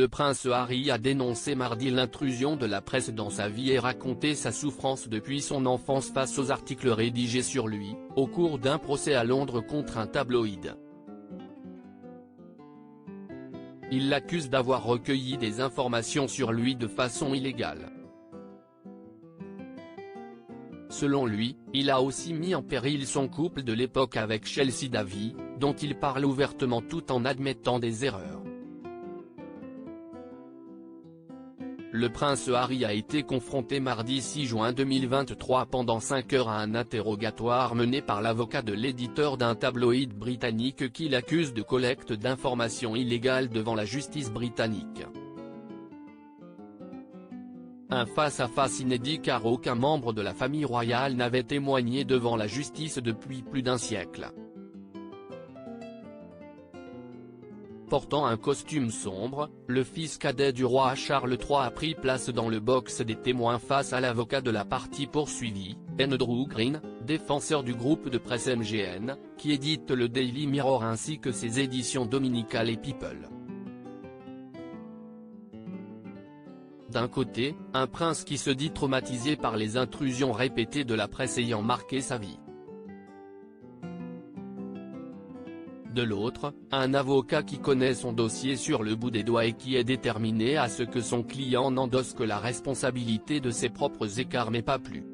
Le prince Harry a dénoncé mardi l'intrusion de la presse dans sa vie et raconté sa souffrance depuis son enfance face aux articles rédigés sur lui, au cours d'un procès à Londres contre un tabloïd. Il l'accuse d'avoir recueilli des informations sur lui de façon illégale. Selon lui, il a aussi mis en péril son couple de l'époque avec Chelsea Davy, dont il parle ouvertement tout en admettant des erreurs. Le prince Harry a été confronté mardi 6 juin 2023 pendant 5 heures à un interrogatoire mené par l'avocat de l'éditeur d'un tabloïd britannique qui l'accuse de collecte d'informations illégales devant la justice britannique. Un face-à-face inédit car aucun membre de la famille royale n'avait témoigné devant la justice depuis plus d'un siècle. Portant un costume sombre, le fils cadet du roi Charles III a pris place dans le box des témoins face à l'avocat de la partie poursuivie, Andrew Green, défenseur du groupe de presse MGN, qui édite le Daily Mirror ainsi que ses éditions dominicales et People. D'un côté, un prince qui se dit traumatisé par les intrusions répétées de la presse ayant marqué sa vie. De l'autre, un avocat qui connaît son dossier sur le bout des doigts et qui est déterminé à ce que son client n'endosse que la responsabilité de ses propres écarts mais pas plus.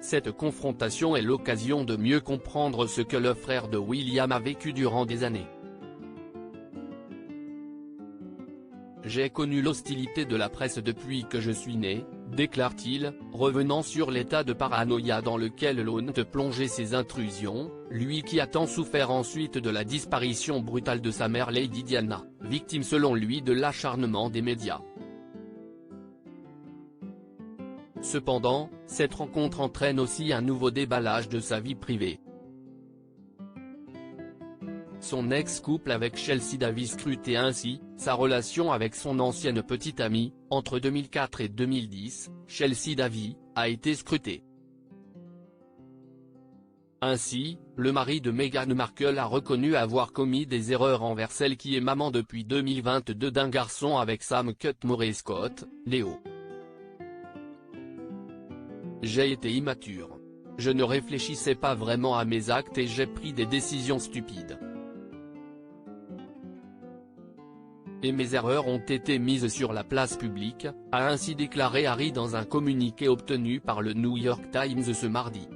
Cette confrontation est l'occasion de mieux comprendre ce que le frère de William a vécu durant des années. J'ai connu l'hostilité de la presse depuis que je suis né, déclare-t-il, revenant sur l'état de paranoïa dans lequel l'on te plongeait ses intrusions, lui qui a tant souffert ensuite de la disparition brutale de sa mère Lady Diana, victime selon lui de l'acharnement des médias. Cependant, cette rencontre entraîne aussi un nouveau déballage de sa vie privée. Son ex-couple avec Chelsea Davy scrutait ainsi, sa relation avec son ancienne petite amie, entre 2004 et 2010, Chelsea Davy, a été scrutée. Ainsi, le mari de Meghan Markle a reconnu avoir commis des erreurs envers celle qui est maman depuis 2022 d'un garçon avec Sam Cutmore-Scott, Léo. J'ai été immature. Je ne réfléchissais pas vraiment à mes actes et j'ai pris des décisions stupides. Et mes erreurs ont été mises sur la place publique, a ainsi déclaré Harry dans un communiqué obtenu par le New York Times ce mardi.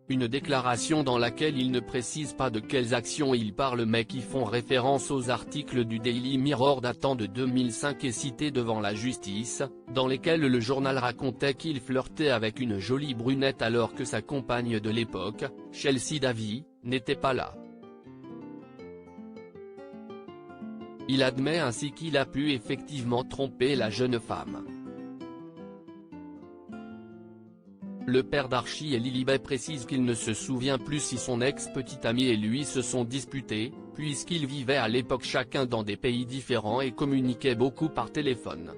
Une déclaration dans laquelle il ne précise pas de quelles actions il parle mais qui font référence aux articles du Daily Mirror datant de 2005 et cités devant la justice, dans lesquels le journal racontait qu'il flirtait avec une jolie brunette alors que sa compagne de l'époque, Chelsea Davy, n'était pas là. Il admet ainsi qu'il a pu effectivement tromper la jeune femme. Le père d'Archie et Lilibet précise qu'il ne se souvient plus si son ex-petite amie et lui se sont disputés, puisqu'ils vivaient à l'époque chacun dans des pays différents et communiquaient beaucoup par téléphone.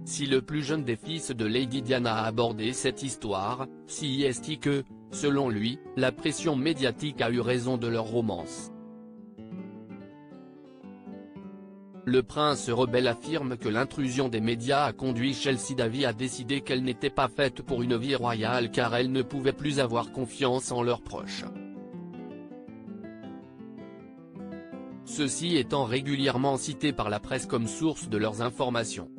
Si le plus jeune des fils de Lady Diana a abordé cette histoire, si est que, selon lui, la pression médiatique a eu raison de leur romance. Le prince rebelle affirme que l'intrusion des médias a conduit Chelsea Davy à décider qu'elle n'était pas faite pour une vie royale car elle ne pouvait plus avoir confiance en leurs proches. Ceux-ci étant régulièrement cités par la presse comme source de leurs informations.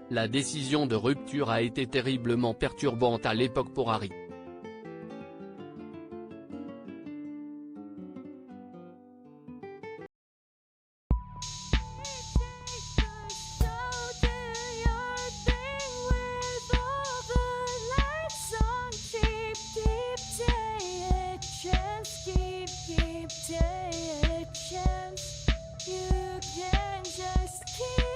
La décision de rupture a été terriblement perturbante à l'époque pour Harry. You can just keep